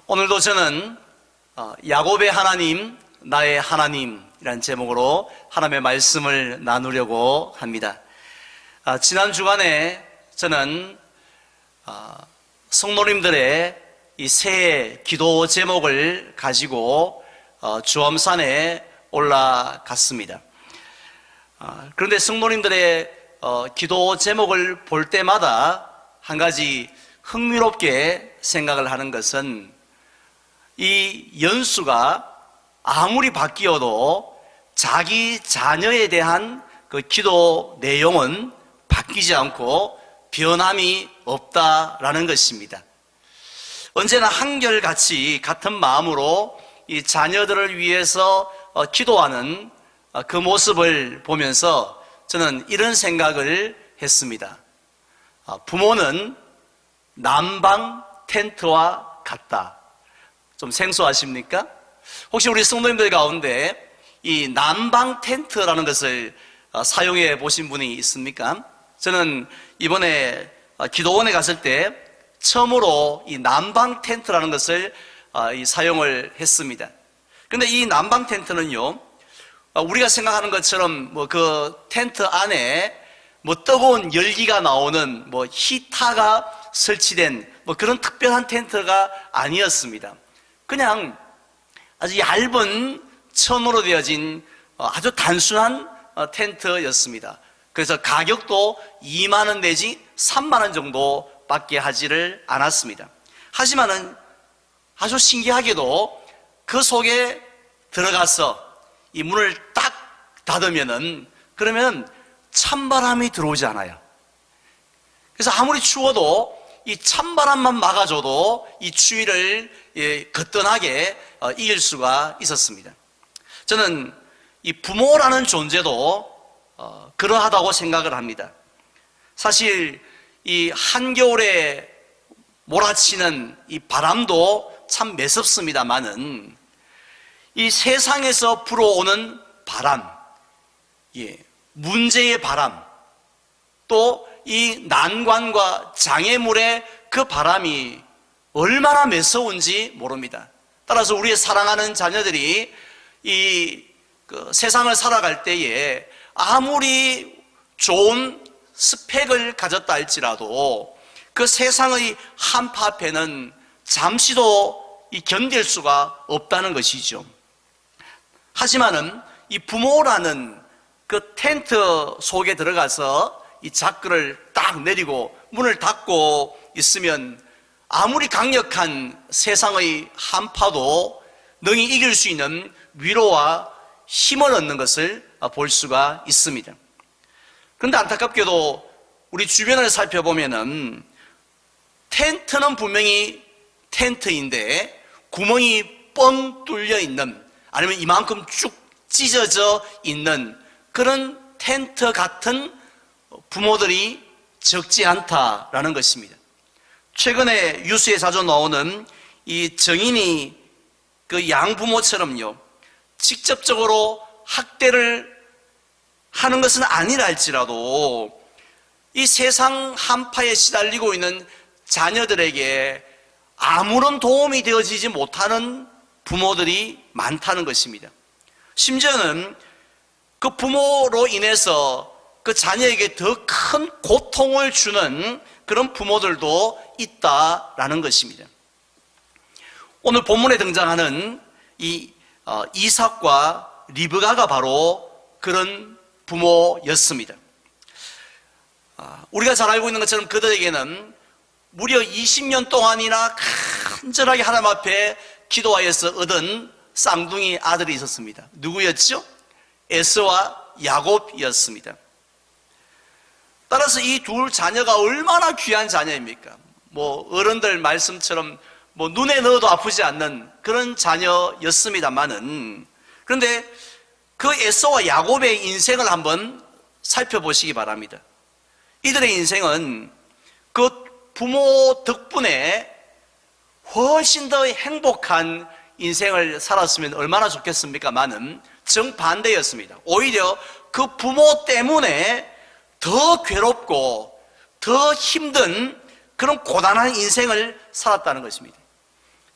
오늘도 저는 야곱의 하나님, 나의 하나님이라는 제목으로 하나님의 말씀을 나누려고 합니다. 지난 주간에 저는 성도님들의 이 새해 기도 제목을 가지고 주엄산에 올라갔습니다. 그런데 성도님들의 기도 제목을 볼 때마다 한 가지 흥미롭게 생각을 하는 것은 이 연수가 아무리 바뀌어도 자기 자녀에 대한 그 기도 내용은 바뀌지 않고 변함이 없다라는 것입니다. 언제나 한결같이 같은 마음으로 이 자녀들을 위해서 기도하는 그 모습을 보면서 저는 이런 생각을 했습니다. 부모는 난방 텐트와 같다. 좀 생소하십니까? 혹시 우리 성도님들 가운데 이 난방 텐트라는 것을 사용해 보신 분이 있습니까? 저는 이번에 기도원에 갔을 때 처음으로 이 난방 텐트라는 것을 사용을 했습니다. 그런데 이 난방 텐트는요, 우리가 생각하는 것처럼 그 텐트 안에 뜨거운 열기가 나오는 히터가 설치된 그런 특별한 텐트가 아니었습니다. 그냥 아주 얇은 천으로 되어진 아주 단순한 텐트였습니다. 그래서 가격도 2만 원 내지 3만 원 정도 밖에 하지를 않았습니다. 하지만은 아주 신기하게도 그 속에 들어가서 이 문을 딱 닫으면은 그러면 찬바람이 들어오지 않아요. 그래서 아무리 추워도 이 찬바람만 막아줘도 이 추위를 거뜬하게 이길 수가 있었습니다. 저는 이 부모라는 존재도 그러하다고 생각을 합니다. 사실 이 한겨울에 몰아치는 이 바람도 참 매섭습니다만은 이 세상에서 불어오는 바람, 문제의 바람, 또 이 난관과 장애물의 그 바람이 얼마나 매서운지 모릅니다. 따라서 우리의 사랑하는 자녀들이 그 세상을 살아갈 때에 아무리 좋은 스펙을 가졌다 할지라도 그 세상의 한파 앞에는 잠시도 견딜 수가 없다는 것이죠. 하지만은 이 부모라는 그 텐트 속에 들어가서 이 자크를 딱 내리고 문을 닫고 있으면 아무리 강력한 세상의 한파도 능히 이길 수 있는 위로와 힘을 얻는 것을 볼 수가 있습니다. 그런데 안타깝게도 우리 주변을 살펴보면은 텐트는 분명히 텐트인데 구멍이 뻥 뚫려 있는, 아니면 이만큼 쭉 찢어져 있는 그런 텐트 같은 부모들이 적지 않다라는 것입니다. 최근에 뉴스에 자주 나오는 이 정인이 그 양부모처럼요, 직접적으로 학대를 하는 것은 아니라 할지라도 이 세상 한파에 시달리고 있는 자녀들에게 아무런 도움이 되어지지 못하는 부모들이 많다는 것입니다. 심지어는 그 부모로 인해서 그 자녀에게 더 큰 고통을 주는 그런 부모들도 있다라는 것입니다. 오늘 본문에 등장하는 이 이삭과 리브가가 바로 그런 부모였습니다. 우리가 잘 알고 있는 것처럼 그들에게는 무려 20년 동안이나 간절하게 하나님 앞에 기도하여서 얻은 쌍둥이 아들이 있었습니다. 누구였죠? 에서와 야곱이었습니다. 따라서 이 둘 자녀가 얼마나 귀한 자녀입니까? 어른들 말씀처럼 눈에 넣어도 아프지 않는 그런 자녀였습니다만은, 그런데 그 에서와 야곱의 인생을 한번 살펴보시기 바랍니다. 이들의 인생은 그 부모 덕분에 훨씬 더 행복한 인생을 살았으면 얼마나 좋겠습니까만은 정반대였습니다. 오히려 그 부모 때문에 더 괴롭고 더 힘든 그런 고단한 인생을 살았다는 것입니다.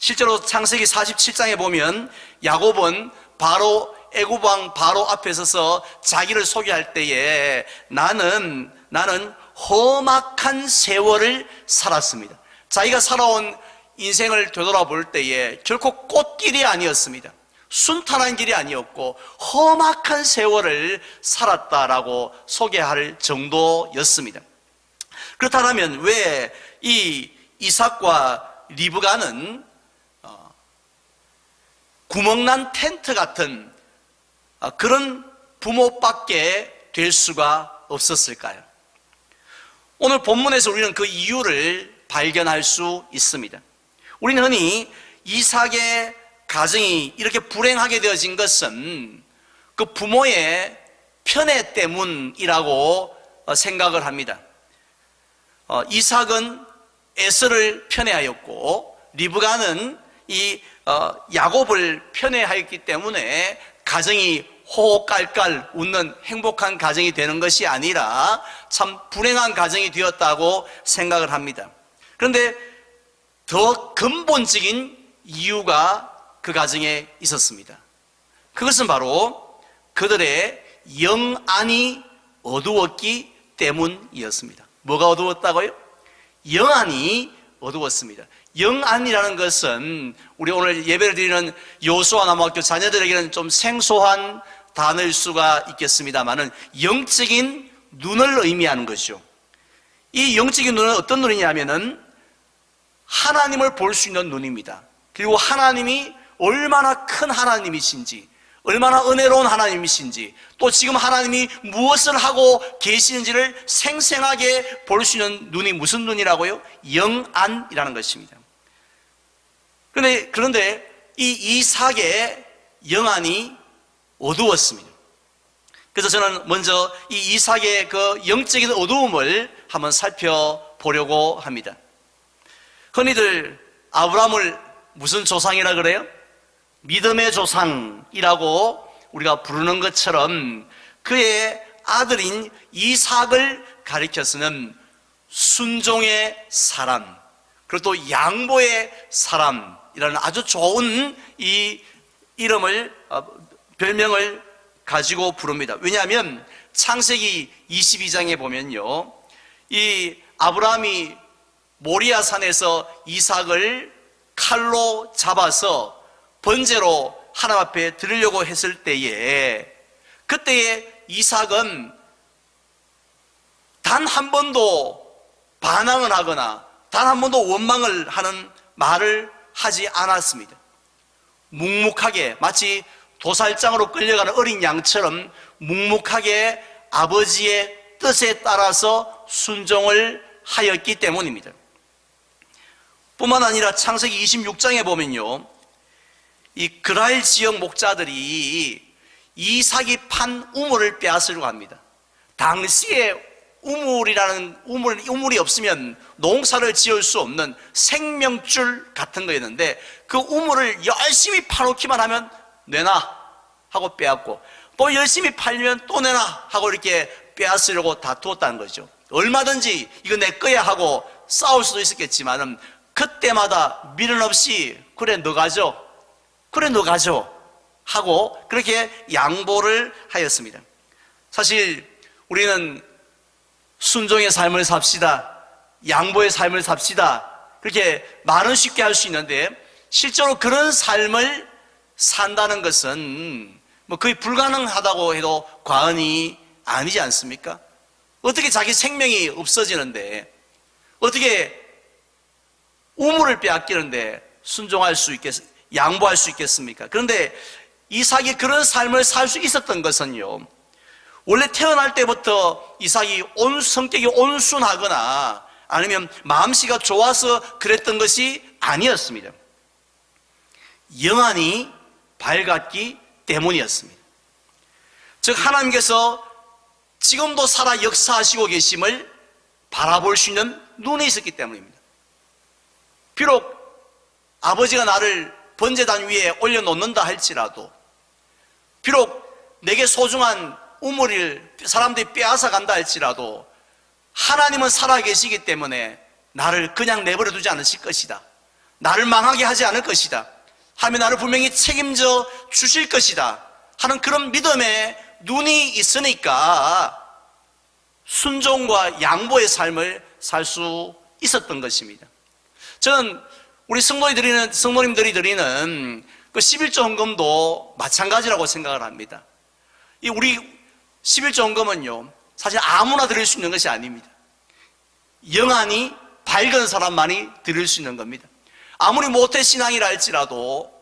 실제로 창세기 47장에 보면 야곱은 바로 애굽 왕 바로 앞에 서서 자기를 소개할 때에 나는 험악한 세월을 살았습니다. 자기가 살아온 인생을 되돌아볼 때에 결코 꽃길이 아니었습니다. 순탄한 길이 아니었고 험악한 세월을 살았다라고 소개할 정도였습니다. 그렇다면 왜 이 이삭과 리브가는 구멍난 텐트 같은 그런 부모밖에 될 수가 없었을까요? 오늘 본문에서 우리는 그 이유를 발견할 수 있습니다. 우리는 흔히 이삭의 가정이 이렇게 불행하게 되어진 것은 그 부모의 편애 때문이라고 생각을 합니다. 이삭은 에서를 편애하였고 리브가는 이 야곱을 편애하였기 때문에 가정이 호호 깔깔 웃는 행복한 가정이 되는 것이 아니라 참 불행한 가정이 되었다고 생각을 합니다. 그런데 더 근본적인 이유가 그 가정에 있었습니다. 그것은 바로 그들의 영안이 어두웠기 때문이었습니다. 뭐가 어두웠다고요? 영안이 어두웠습니다. 영안이라는 것은 우리 오늘 예배를 드리는 여호수아 남학교 자녀들에게는 좀 생소한 단어일 수가 있겠습니다만은 영적인 눈을 의미하는 것이죠. 이 영적인 눈은 어떤 눈이냐면은 하나님을 볼 수 있는 눈입니다. 그리고 하나님이 얼마나 큰 하나님이신지, 얼마나 은혜로운 하나님이신지, 또 지금 하나님이 무엇을 하고 계시는지를 생생하게 볼 수 있는 눈이 무슨 눈이라고요? 영안이라는 것입니다. 그런데 이 이삭의 영안이 어두웠습니다. 그래서 저는 먼저 이 이삭의 그 영적인 어두움을 한번 살펴보려고 합니다. 흔히들 아브라함을 무슨 조상이라 그래요? 믿음의 조상이라고 우리가 부르는 것처럼 그의 아들인 이삭을 가리켜서는 순종의 사람, 그리고 또 양보의 사람이라는 아주 좋은 이 이름을, 별명을 가지고 부릅니다. 왜냐하면 창세기 22장에 보면요, 이 아브라함이 모리아 산에서 이삭을 칼로 잡아서 번제로 하나님 앞에 드리려고 했을 때에, 그때에 이삭은 단 한 번도 반항을 하거나 단 한 번도 원망을 하는 말을 하지 않았습니다. 묵묵하게, 마치 도살장으로 끌려가는 어린 양처럼 묵묵하게 아버지의 뜻에 따라서 순종을 하였기 때문입니다. 뿐만 아니라 창세기 26장에 보면요, 이 그랄 지역 목자들이 이삭이 판 우물을 빼앗으려고 합니다. 당시에 우물이 없으면 농사를 지을 수 없는 생명줄 같은 거였는데, 그 우물을 열심히 파놓기만 하면 내놔 하고 빼앗고, 또 열심히 팔면 또 내놔 하고 이렇게 빼앗으려고 다투었다는 거죠. 얼마든지 이거 내 거야 하고 싸울 수도 있었겠지만은 그때마다 미련 없이 그래 너 가져, 그래 너 가져 하고 그렇게 양보를 하였습니다. 사실 우리는 순종의 삶을 삽시다, 양보의 삶을 삽시다, 그렇게 말은 쉽게 할 수 있는데 실제로 그런 삶을 산다는 것은 뭐 거의 불가능하다고 해도 과언이 아니지 않습니까? 어떻게 자기 생명이 없어지는데, 어떻게 우물을 빼앗기는데 순종할 수 양보할 수 있겠습니까? 그런데 이삭이 그런 삶을 살 수 있었던 것은요, 원래 태어날 때부터 이삭이 성격이 온순하거나 아니면 마음씨가 좋아서 그랬던 것이 아니었습니다. 영안이 밝았기 때문이었습니다. 즉 하나님께서 지금도 살아 역사하시고 계심을 바라볼 수 있는 눈이 있었기 때문입니다. 비록 아버지가 나를 번제단 위에 올려놓는다 할지라도, 비록 내게 소중한 우물을 사람들이 빼앗아 간다 할지라도 하나님은 살아계시기 때문에 나를 그냥 내버려 두지 않으실 것이다, 나를 망하게 하지 않을 것이다. 하나님이 나를 분명히 책임져 주실 것이다 하는 그런 믿음의 눈이 있으니까 순종과 양보의 삶을 살 수 있었던 것입니다. 저는 우리 성도님들이 드리는 그 11조 헌금도 마찬가지라고 생각을 합니다. 우리 11조 헌금은요, 사실 아무나 드릴 수 있는 것이 아닙니다. 영안이 밝은 사람만이 드릴 수 있는 겁니다. 아무리 모태신앙이라 할지라도,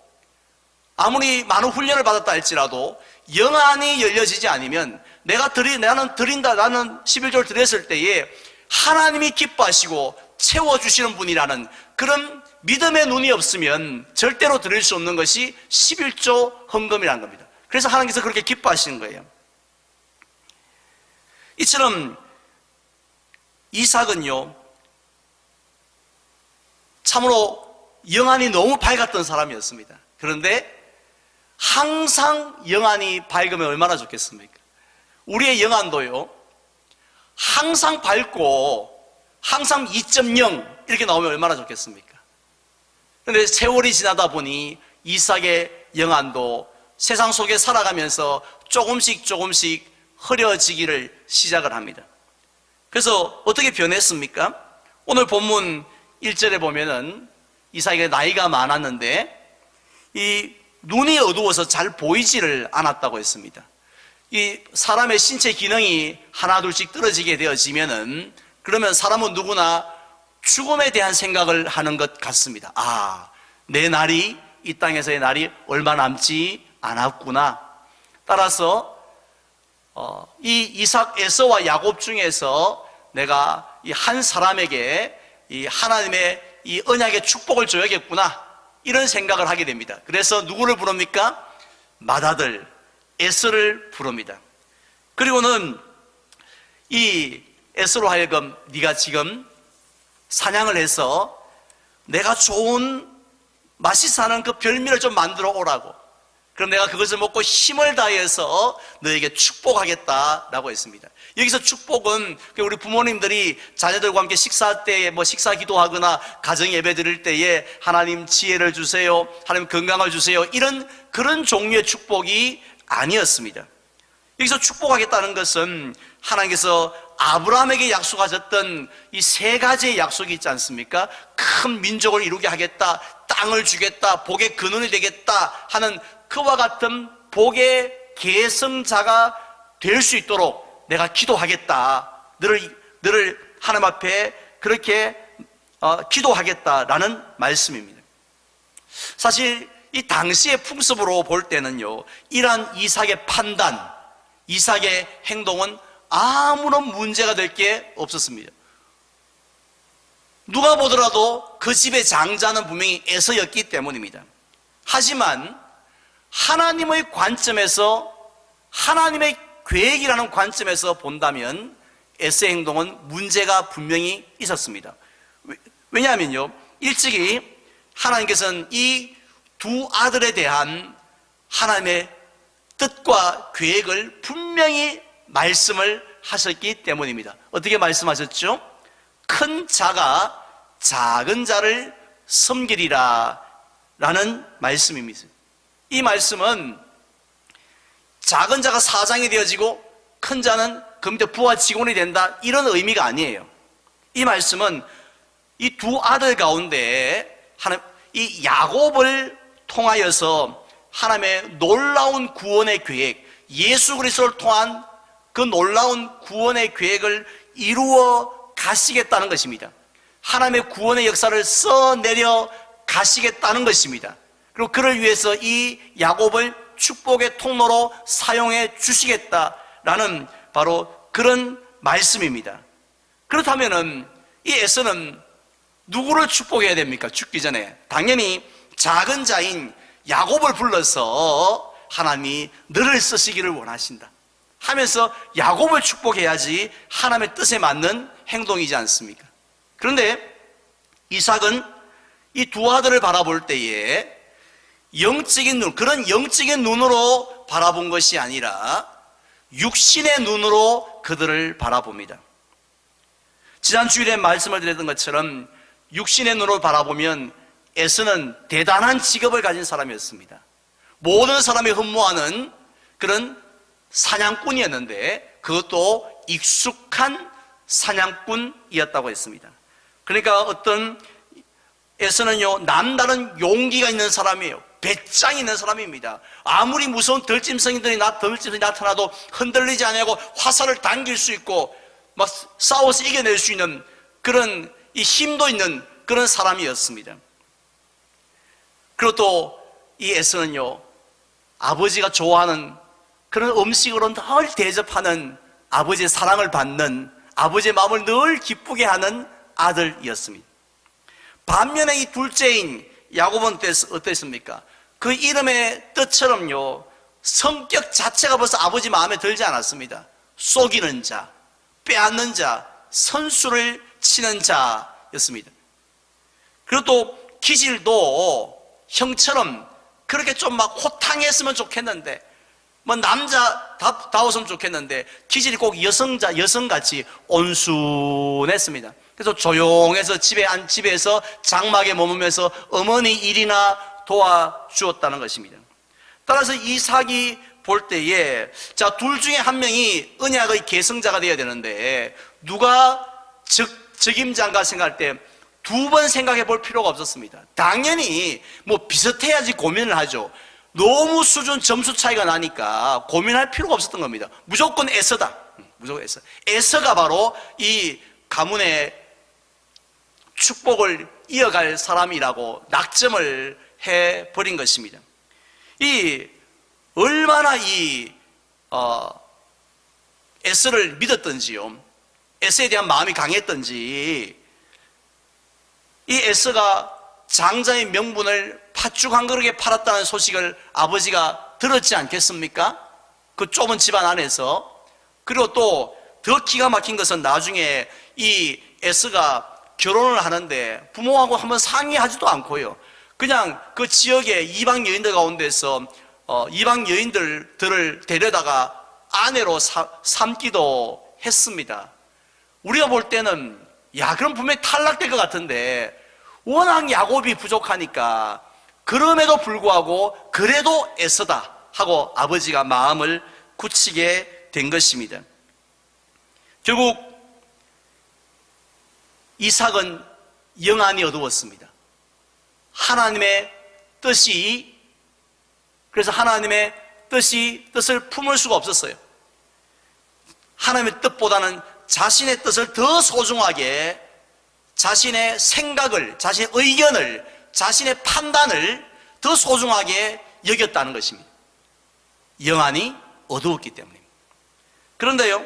아무리 많은 훈련을 받았다 할지라도 영안이 열려지지 않으면 나는 11조를 드렸을 때에 하나님이 기뻐하시고 채워주시는 분이라는 그런 믿음의 눈이 없으면 절대로 드릴 수 없는 것이 11조 헌금이라는 겁니다. 그래서 하나님께서 그렇게 기뻐하시는 거예요. 이처럼 이삭은요, 참으로 영안이 너무 밝았던 사람이었습니다. 그런데 항상 영안이 밝으면 얼마나 좋겠습니까? 우리의 영안도요, 항상 밝고 항상 2.0 이렇게 나오면 얼마나 좋겠습니까? 그런데 세월이 지나다 보니 이삭의 영안도 세상 속에 살아가면서 조금씩 흐려지기를 시작을 합니다. 그래서 어떻게 변했습니까? 오늘 본문 1절에 보면은 이삭에게 나이가 많았는데 이 눈이 어두워서 잘 보이지를 않았다고 했습니다. 이 사람의 신체 기능이 하나둘씩 떨어지게 되어지면은 그러면 사람은 누구나 죽음에 대한 생각을 하는 것 같습니다. 내 날이, 이 땅에서의 날이 얼마 남지 않았구나. 따라서 이 이삭, 에서와 야곱 중에서 내가 이 한 사람에게 이 하나님의 이 언약의 축복을 줘야겠구나, 이런 생각을 하게 됩니다. 그래서 누구를 부릅니까? 맏아들 에서를 부릅니다. 그리고는 이 에서로 하여금 네가 지금 사냥을 해서 내가 좋은 맛이 사는 그 별미를 좀 만들어 오라고, 그럼 내가 그것을 먹고 힘을 다해서 너에게 축복하겠다라고 했습니다. 여기서 축복은 우리 부모님들이 자녀들과 함께 식사 때에 식사 기도하거나 가정 예배 드릴 때에 하나님 지혜를 주세요, 하나님 건강을 주세요, 그런 종류의 축복이 아니었습니다. 여기서 축복하겠다는 것은 하나님께서 아브라함에게 약속하셨던 이 세 가지의 약속이 있지 않습니까? 큰 민족을 이루게 하겠다, 땅을 주겠다, 복의 근원이 되겠다 하는 그와 같은 복의 계승자가 될 수 있도록 내가 기도하겠다, 너를 하나님 앞에 그렇게 기도하겠다라는 말씀입니다. 사실 이 당시의 풍습으로 볼 때는요, 이러한 이삭의 판단, 이삭의 행동은 아무런 문제가 될 게 없었습니다. 누가 보더라도 그 집의 장자는 분명히 에서였기 때문입니다. 하지만 하나님의 관점에서, 하나님의 계획이라는 관점에서 본다면 에서의 행동은 문제가 분명히 있었습니다. 왜냐하면요, 일찍이 하나님께서는 이 두 아들에 대한 하나님의 뜻과 계획을 분명히 말씀을 하셨기 때문입니다. 어떻게 말씀하셨죠? 큰 자가 작은 자를 섬기리라 라는 말씀입니다. 이 말씀은 작은 자가 사장이 되어지고 큰 자는 그 밑에 부하 직원이 된다, 이런 의미가 아니에요. 이 말씀은 이 두 아들 가운데 이 야곱을 통하여서 하나님의 놀라운 구원의 계획, 예수 그리스도를 통한 그 놀라운 구원의 계획을 이루어 가시겠다는 것입니다. 하나님의 구원의 역사를 써내려 가시겠다는 것입니다. 그리고 그를 위해서 이 야곱을 축복의 통로로 사용해 주시겠다라는 바로 그런 말씀입니다. 그렇다면은 이 에서는 누구를 축복해야 됩니까? 죽기 전에 당연히 작은 자인 야곱을 불러서 하나님이 너를 쓰시기를 원하신다 하면서 야곱을 축복해야지 하나님의 뜻에 맞는 행동이지 않습니까? 그런데 이삭은 이 두 아들을 바라볼 때에 영적인 눈, 그런 영적인 눈으로 바라본 것이 아니라 육신의 눈으로 그들을 바라봅니다. 지난 주일에 말씀을 드렸던 것처럼 육신의 눈으로 바라보면 에서는 대단한 직업을 가진 사람이었습니다. 모든 사람이 흠모하는 그런 사냥꾼이었는데 그것도 익숙한 사냥꾼이었다고 했습니다. 그러니까 어떤 에서는요, 남다른 용기가 있는 사람이에요. 배짱이 있는 사람입니다. 아무리 무서운 들짐승들이 나타나도 흔들리지 않고 화살을 당길 수 있고 막 싸워서 이겨낼 수 있는 그런 이 힘도 있는 그런 사람이었습니다. 그리고 또 이 에서는요, 아버지가 좋아하는 그런 음식으로 늘 대접하는, 아버지의 사랑을 받는, 아버지의 마음을 늘 기쁘게 하는 아들이었습니다. 반면에 이 둘째인 야곱은 어땠습니까? 그 이름의 뜻처럼요, 성격 자체가 벌써 아버지 마음에 들지 않았습니다. 속이는 자, 빼앗는 자, 선수를 치는 자였습니다. 그리고 또 기질도 형처럼 그렇게 좀 막 호탕했으면 좋겠는데, 뭐 남자다웠으면 좋겠는데 기질이 꼭 여성같이 온순했습니다. 그래서 조용해서 집에서 장막에 머무면서 어머니 일이나 도와주었다는 것입니다. 따라서 이삭이 볼 때에, 자, 둘 중에 한 명이 언약의 계승자가 되어야 되는데 누가 적임자인가 생각할 때 두 번 생각해 볼 필요가 없었습니다. 당연히 뭐 비슷해야지 고민을 하죠. 너무 수준 점수 차이가 나니까 고민할 필요가 없었던 겁니다. 무조건 에서다. 무조건 에서. 에서가 바로 이 가문의 축복을 이어갈 사람이라고 낙점을 해버린 것입니다. 얼마나 에서를 믿었던지요, 에서에 대한 마음이 강했던지, 이 에서가 장자의 명분을 팥죽 한 그릇에 팔았다는 소식을 아버지가 들었지 않겠습니까? 그 좁은 집안 안에서. 그리고 또 더 기가 막힌 것은 나중에 이 에서가 결혼을 하는데 부모하고 한번 상의하지도 않고요, 그냥 그 지역의 이방 여인들 가운데서 이방 여인들을 데려다가 아내로 삼기도 했습니다. 우리가 볼 때는 그럼 분명히 탈락될 것 같은데 워낙 야곱이 부족하니까 그럼에도 불구하고 그래도 에서다 하고 아버지가 마음을 굳히게 된 것입니다. 결국 이삭은 영안이 어두웠습니다. 하나님의 뜻이, 그래서 하나님의 뜻을 품을 수가 없었어요. 하나님의 뜻보다는 자신의 뜻을 더 소중하게, 자신의 생각을, 자신의 의견을, 자신의 판단을 더 소중하게 여겼다는 것입니다. 영안이 어두웠기 때문입니다. 그런데요,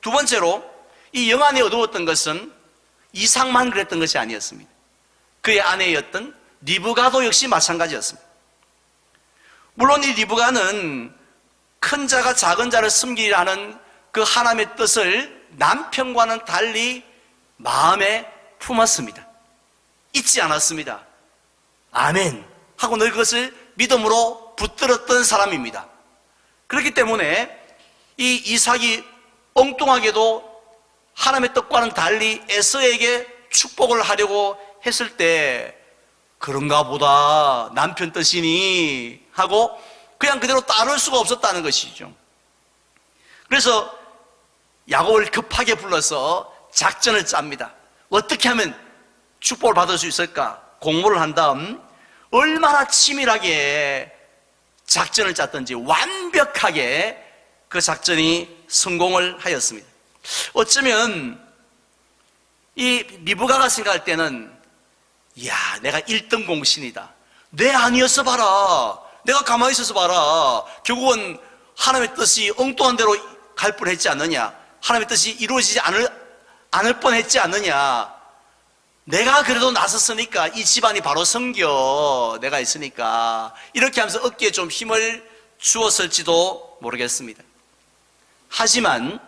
두 번째로 이 영안이 어두웠던 것은 이삭만 그랬던 것이 아니었습니다. 그의 아내였던 리브가도 역시 마찬가지였습니다. 물론 이 리브가는 큰 자가 작은 자를 섬기라는 그 하나님의 뜻을 남편과는 달리 마음에 품었습니다. 잊지 않았습니다. 아멘 하고 늘 그것을 믿음으로 붙들었던 사람입니다. 그렇기 때문에 이 이삭이 엉뚱하게도 하나님의 뜻과는 달리 에서에게 축복을 하려고 했을 때, 그런가 보다 남편 뜻이니 하고 그냥 그대로 따를 수가 없었다는 것이죠. 그래서 야곱을 급하게 불러서 작전을 짭니다. 어떻게 하면 축복을 받을 수 있을까? 공모를 한 다음 얼마나 치밀하게 작전을 짰던지 완벽하게 그 작전이 성공을 하였습니다. 어쩌면 이 리브가가 생각할 때는, 내가 1등 공신이다, 내 아니었어 봐라, 내가 가만히 있어서 봐라, 결국은 하나님의 뜻이 엉뚱한 대로 갈 뻔했지 않느냐, 하나님의 뜻이 이루어지지 않을 뻔했지 않느냐, 내가 그래도 나섰으니까 이 집안이 바로 섬겨, 내가 있으니까, 이렇게 하면서 어깨에 좀 힘을 주었을지도 모르겠습니다. 하지만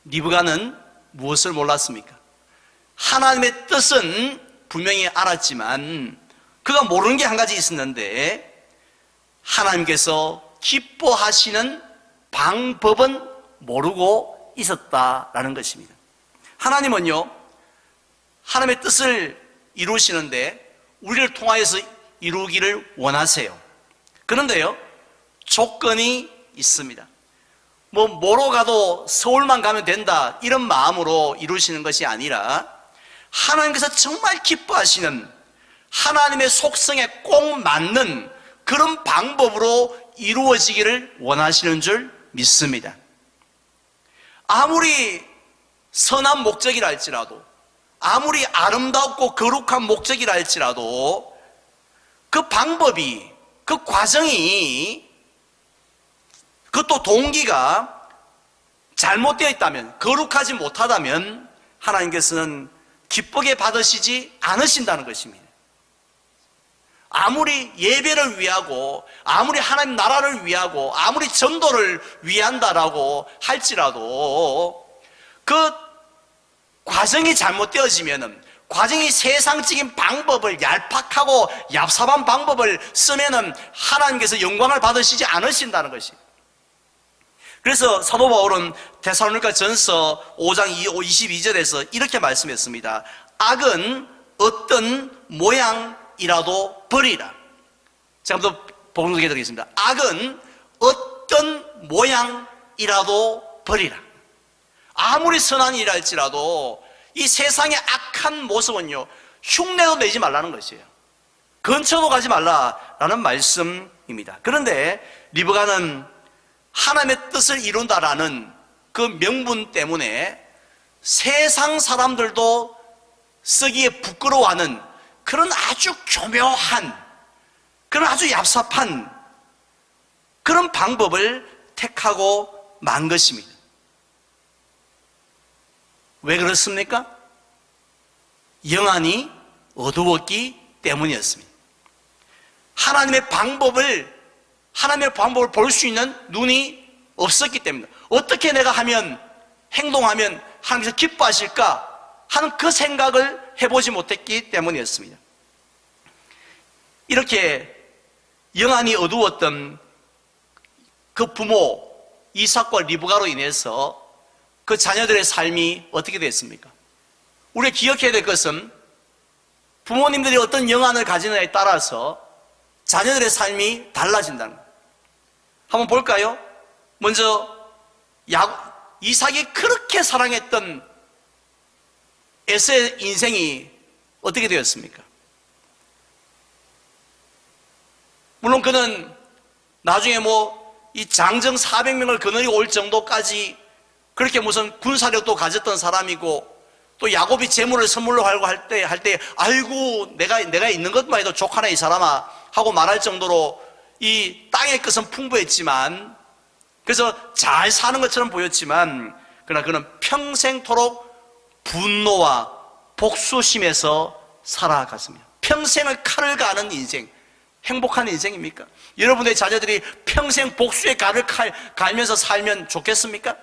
리브가는 무엇을 몰랐습니까? 하나님의 뜻은 분명히 알았지만 그가 모르는 게 한 가지 있었는데, 하나님께서 기뻐하시는 방법은 모르고 있었다라는 것입니다. 하나님은요, 하나님의 뜻을 이루시는데 우리를 통하여서 이루기를 원하세요. 그런데요, 조건이 있습니다. 뭐로 가도 서울만 가면 된다, 이런 마음으로 이루시는 것이 아니라 하나님께서 정말 기뻐하시는, 하나님의 속성에 꼭 맞는 그런 방법으로 이루어지기를 원하시는 줄 믿습니다. 아무리 선한 목적이라 할지라도, 아무리 아름답고 거룩한 목적이라 할지라도 그 방법이, 그 과정이, 그것도 동기가 잘못되어 있다면, 거룩하지 못하다면 하나님께서는 기쁘게 받으시지 않으신다는 것입니다. 아무리 예배를 위하고, 아무리 하나님 나라를 위하고, 아무리 전도를 위한다라고 할지라도 그 과정이 잘못되어지면은, 과정이 세상적인 방법을, 얄팍하고 얍삽한 방법을 쓰면은 하나님께서 영광을 받으시지 않으신다는 것이에요. 그래서 사도 바울은 데살로니가 전서 5장 22절에서 이렇게 말씀했습니다. 악은 어떤 모양이라도 버리라. 제가 한번 봉독해 드리겠습니다. 악은 어떤 모양이라도 버리라. 아무리 선한 일이라 할지라도 이 세상의 악한 모습은요, 흉내도 내지 말라는 것이에요. 근처도 가지 말라라는 말씀입니다. 그런데 리브가는 하나님의 뜻을 이룬다라는 그 명분 때문에 세상 사람들도 쓰기에 부끄러워하는 그런 아주 교묘한, 그런 아주 얍삽한 그런 방법을 택하고 만 것입니다. 왜 그렇습니까? 영안이 어두웠기 때문이었습니다. 하나님의 방법을 볼 수 있는 눈이 없었기 때문입니다. 어떻게 내가 하면, 행동하면 하나님께서 기뻐하실까 하는 그 생각을 해보지 못했기 때문이었습니다. 이렇게 영안이 어두웠던 그 부모 이삭과 리브가로 인해서 그 자녀들의 삶이 어떻게 됐습니까? 우리가 기억해야 될 것은 부모님들이 어떤 영안을 가지느냐에 따라서 자녀들의 삶이 달라진다는 거예요. 한번 볼까요? 먼저 이삭이 그렇게 사랑했던 에서의 인생이 어떻게 되었습니까? 물론 그는 나중에 이 장정 400명을 거느리고 올 정도까지 그렇게 무슨 군사력도 가졌던 사람이고, 또 야곱이 재물을 선물로 하려고 할 때 아이고 내가 있는 것만 해도 족하네 이 사람아 하고 말할 정도로 이 땅의 것은 풍부했지만, 그래서 잘 사는 것처럼 보였지만, 그러나 그는 평생토록 분노와 복수심에서 살아갔습니다. 평생을 칼을 가는 인생, 행복한 인생입니까? 여러분의 자녀들이 평생 복수의 칼을 갈면서 살면 좋겠습니까?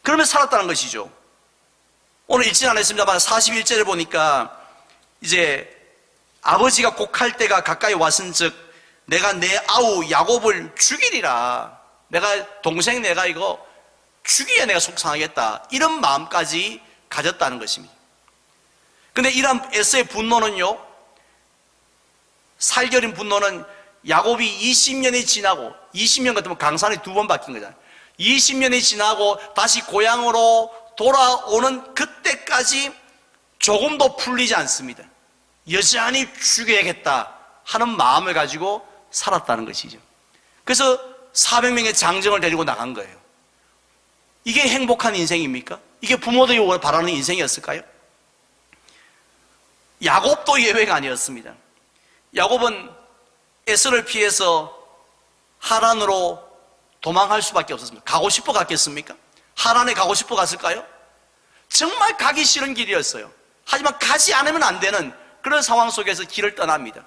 그러면서 살았다는 것이죠. 오늘 읽지 않았습니다만 41절을 보니까 이제 아버지가 곡할 때가 가까이 왔은즉 내가 내 아우 야곱을 죽이리라. 내가 동생 내가 이거 죽이야 내가 속상하겠다. 이런 마음까지 가졌다는 것입니다. 근데 이런 에서의 분노는요, 살결인 분노는 야곱이 20년이 지나고, 20년 같으면 강산이 2번 바뀐 거잖아요. 20년이 지나고 다시 고향으로 돌아오는 그때까지 조금도 풀리지 않습니다. 여전히 죽여야겠다 하는 마음을 가지고 살았다는 것이죠. 그래서 400명의 장정을 데리고 나간 거예요. 이게 행복한 인생입니까? 이게 부모들이 바라는 인생이었을까요? 야곱도 예외가 아니었습니다. 야곱은 에서를 피해서 하란으로 도망할 수밖에 없었습니다. 가고 싶어 갔겠습니까? 하란에 가고 싶어 갔을까요? 정말 가기 싫은 길이었어요. 하지만 가지 않으면 안 되는 그런 상황 속에서 길을 떠납니다.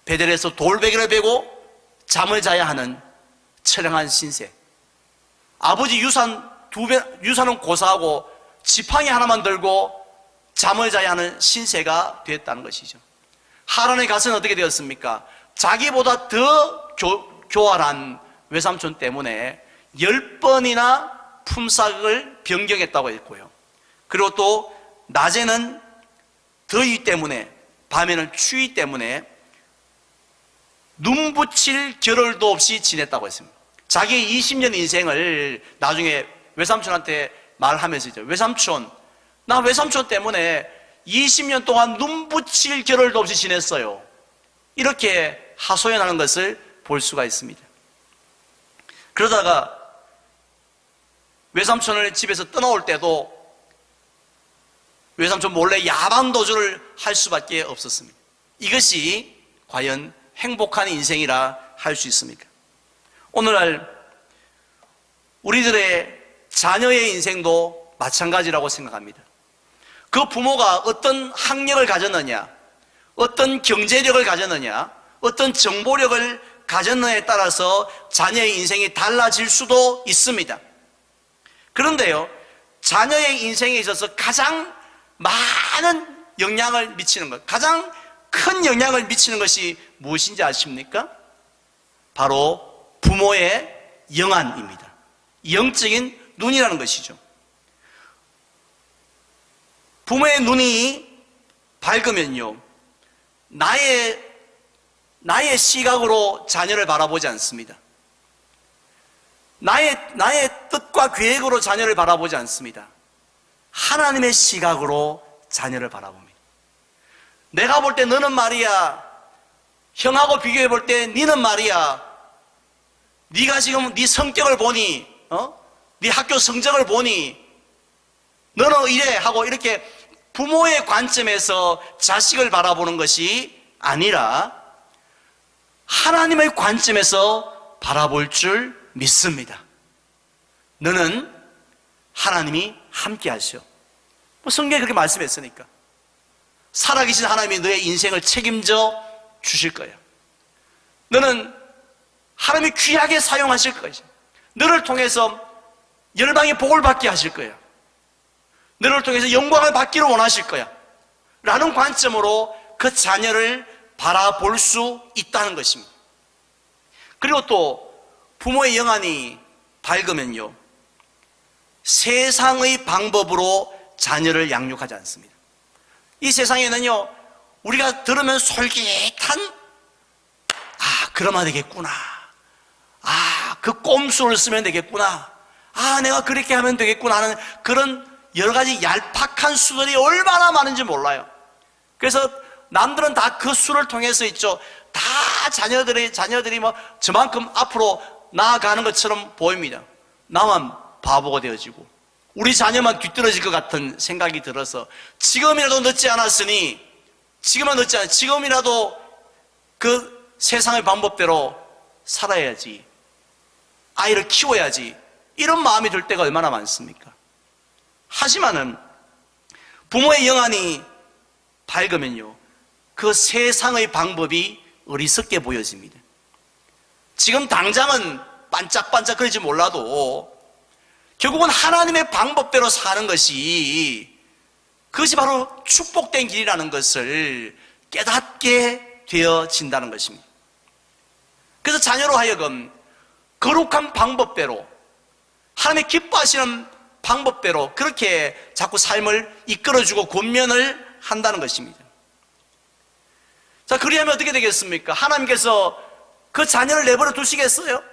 베델에서 돌베개를 베고 잠을 자야 하는 처량한 신세. 아버지 유산은 고사하고 지팡이 하나만 들고 잠을 자야 하는 신세가 되었다는 것이죠. 하란에 가서는 어떻게 되었습니까? 자기보다 더 교활한 외삼촌 때문에 10번이나 품삯을 변경했다고 했고요. 그리고 또 낮에는 더위 때문에 밤에는 추위 때문에 눈 붙일 겨를도 없이 지냈다고 했습니다. 자기의 20년 인생을 나중에 외삼촌한테 말하면서 이제 나 외삼촌 때문에 20년 동안 눈 붙일 겨를도 없이 지냈어요. 이렇게 하소연하는 것을 볼 수가 있습니다. 그러다가 외삼촌을 집에서 떠나올 때도 외삼촌 몰래 야반도주를 할 수밖에 없었습니다. 이것이 과연 행복한 인생이라 할 수 있습니까? 오늘날 우리들의 자녀의 인생도 마찬가지라고 생각합니다. 그 부모가 어떤 학력을 가졌느냐, 어떤 경제력을 가졌느냐, 어떤 정보력을 가졌느냐에 따라서 자녀의 인생이 달라질 수도 있습니다. 그런데요, 자녀의 인생에 있어서 가장 많은 영향을 미치는 것, 가장 큰 영향을 미치는 것이 무엇인지 아십니까? 바로 부모의 영안입니다. 영적인 눈이라는 것이죠. 부모의 눈이 밝으면요, 나의 시각으로 자녀를 바라보지 않습니다. 나의 뜻과 계획으로 자녀를 바라보지 않습니다. 하나님의 시각으로 자녀를 바라봅니다. 내가 볼 때 너는 말이야, 형하고 비교해 볼 때 니는 말이야, 네가 지금 네 성격을 보니, 네 학교 성적을 보니 너는 이래 하고 이렇게 부모의 관점에서 자식을 바라보는 것이 아니라 하나님의 관점에서 바라볼 줄 믿습니다. 너는 하나님이 함께 하시오. 성경에 그렇게 말씀했으니까 살아계신 하나님이 너의 인생을 책임져 주실 거예요. 너는 하나님이 귀하게 사용하실 거예요. 너를 통해서 열방의 복을 받게 하실 거예요. 너를 통해서 영광을 받기를 원하실 거야 라는 관점으로 그 자녀를 바라볼 수 있다는 것입니다. 그리고 또 부모의 영안이 밝으면요, 세상의 방법으로 자녀를 양육하지 않습니다. 이 세상에는요, 우리가 들으면 솔깃한, 그러면 되겠구나, 그 꼼수를 쓰면 되겠구나, 내가 그렇게 하면 되겠구나 하는 그런 여러 가지 얄팍한 수들이 얼마나 많은지 몰라요. 그래서 남들은 다 그 수를 통해서 있죠. 다 자녀들이 뭐 저만큼 앞으로 나아가는 것처럼 보입니다. 나만 바보가 되어지고 우리 자녀만 뒤떨어질 것 같은 생각이 들어서 지금이라도 늦지 않았으니 지금이라도 그 세상의 방법대로 살아야지, 아이를 키워야지, 이런 마음이 들 때가 얼마나 많습니까? 하지만은 부모의 영안이 밝으면요, 그 세상의 방법이 어리석게 보여집니다. 지금 당장은 반짝반짝거리지 몰라도 결국은 하나님의 방법대로 사는 것이, 그것이 바로 축복된 길이라는 것을 깨닫게 되어진다는 것입니다. 그래서 자녀로 하여금 거룩한 방법대로, 하나님의 기뻐하시는 방법대로 그렇게 자꾸 삶을 이끌어주고 권면을 한다는 것입니다. 자, 그리하면 어떻게 되겠습니까? 하나님께서 그 자녀를 내버려 두시겠어요?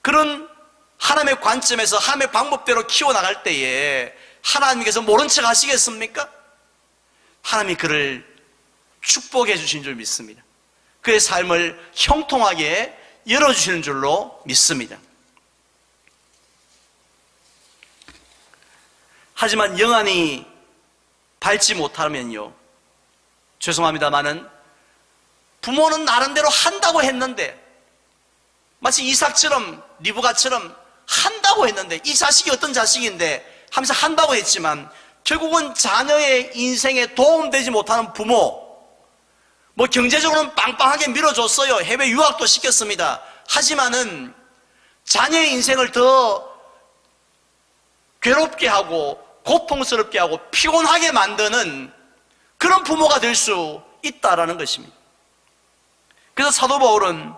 그런 하나님의 관점에서 하나님의 방법대로 키워나갈 때에 하나님께서 모른 척 하시겠습니까? 하나님이 그를 축복해 주신 줄 믿습니다. 그의 삶을 형통하게 열어주시는 줄로 믿습니다. 하지만 영안이 밝지 못하면요, 죄송합니다마는 부모는 나름대로 한다고 했는데, 마치 이삭처럼 리브가처럼 한다고 했는데, 이 자식이 어떤 자식인데 하면서 한다고 했지만 결국은 자녀의 인생에 도움되지 못하는 부모, 뭐 경제적으로는 빵빵하게 밀어줬어요. 해외 유학도 시켰습니다. 하지만은 자녀의 인생을 더 괴롭게 하고 고통스럽게 하고 피곤하게 만드는 그런 부모가 될 수 있다라는 것입니다. 그래서 사도 바울은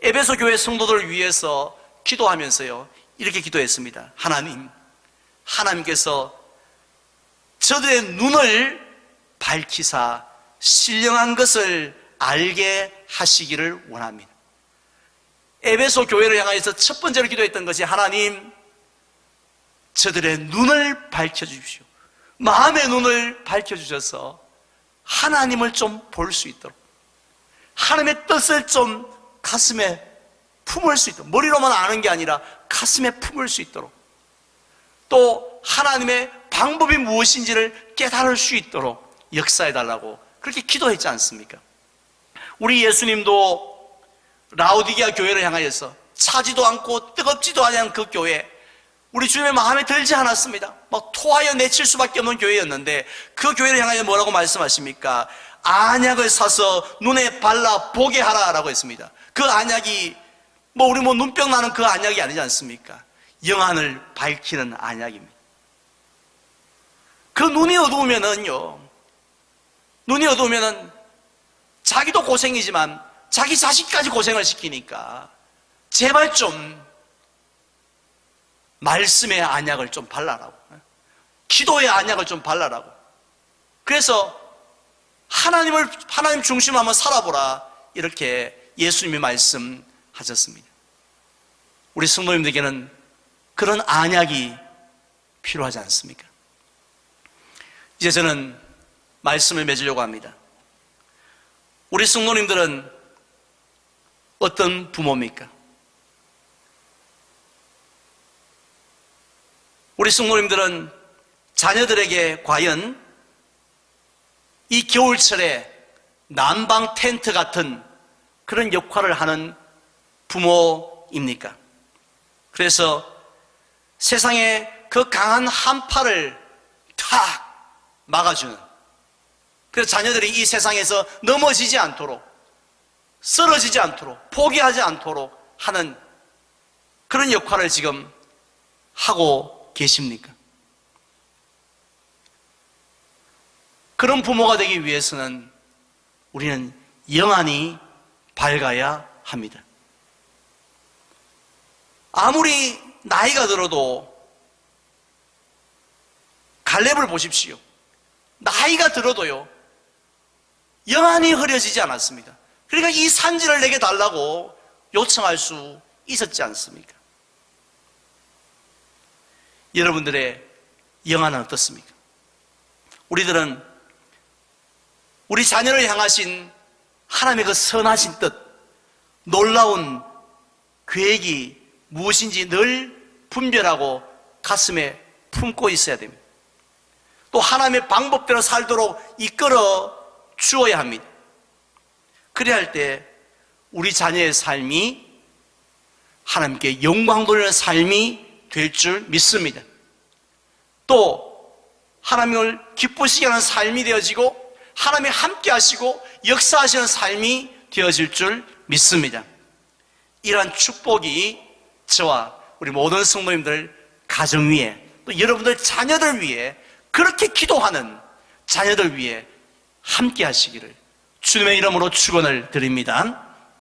에베소 교회 성도들을 위해서 기도하면서요, 이렇게 기도했습니다. 하나님께서 저들의 눈을 밝히사 신령한 것을 알게 하시기를 원합니다. 에베소 교회를 향하여서 첫 번째로 기도했던 것이 하나님, 저들의 눈을 밝혀주십시오. 마음의 눈을 밝혀주셔서 하나님을 좀 볼 수 있도록, 하나님의 뜻을 좀 가슴에 품을 수 있도록, 머리로만 아는 게 아니라 가슴에 품을 수 있도록, 또 하나님의 방법이 무엇인지를 깨달을 수 있도록 역사해달라고 그렇게 기도했지 않습니까? 우리 예수님도 라오디게아 교회를 향하여서 차지도 않고 뜨겁지도 않은 그 교회, 우리 주님의 마음에 들지 않았습니다. 막 토하여 내칠 수밖에 없는 교회였는데 그 교회를 향하여 뭐라고 말씀하십니까? 안약을 사서 눈에 발라 보게 하라라고 했습니다. 그 안약이 우리 눈병 나는 그 안약이 아니지 않습니까? 영안을 밝히는 안약입니다. 그 눈이 어두우면은 자기도 고생이지만 자기 자식까지 고생을 시키니까 제발 좀 말씀의 안약을 좀 발라라고, 기도의 안약을 좀 발라라고. 그래서 하나님 중심으로 한번 살아보라, 이렇게 예수님이 말씀하셨습니다. 우리 성도님들에게는 그런 안약이 필요하지 않습니까? 이제 저는 말씀을 맺으려고 합니다. 우리 성도님들은 어떤 부모입니까? 우리 성도님들은 자녀들에게 과연 이 겨울철에 난방 텐트 같은 그런 역할을 하는 부모입니까? 그래서 세상의 그 강한 한파를 탁 막아주는, 그래서 자녀들이 이 세상에서 넘어지지 않도록, 쓰러지지 않도록, 포기하지 않도록 하는 그런 역할을 지금 하고 계십니까? 그런 부모가 되기 위해서는 우리는 영안이 밝아야 합니다. 아무리 나이가 들어도, 갈렙을 보십시오. 나이가 들어도요, 영안이 흐려지지 않았습니다. 그러니까 이 산지를 내게 달라고 요청할 수 있었지 않습니까? 여러분들의 영안은 어떻습니까? 우리들은 우리 자녀를 향하신 하나님의 그 선하신 뜻, 놀라운 계획이 무엇인지 늘 분별하고 가슴에 품고 있어야 됩니다. 또 하나님의 방법대로 살도록 이끌어 주어야 합니다. 그래야 할 때 우리 자녀의 삶이 하나님께 영광 돌리는 삶이 될 줄 믿습니다. 또 하나님을 기쁘시게 하는 삶이 되어지고 하나님이 함께 하시고 역사하시는 삶이 되어질 줄 믿습니다. 이러한 축복이 저와 우리 모든 성도님들 가정 위에, 또 여러분들 자녀들 위에, 그렇게 기도하는 자녀들 위에 함께 하시기를 주님의 이름으로 축원을 드립니다.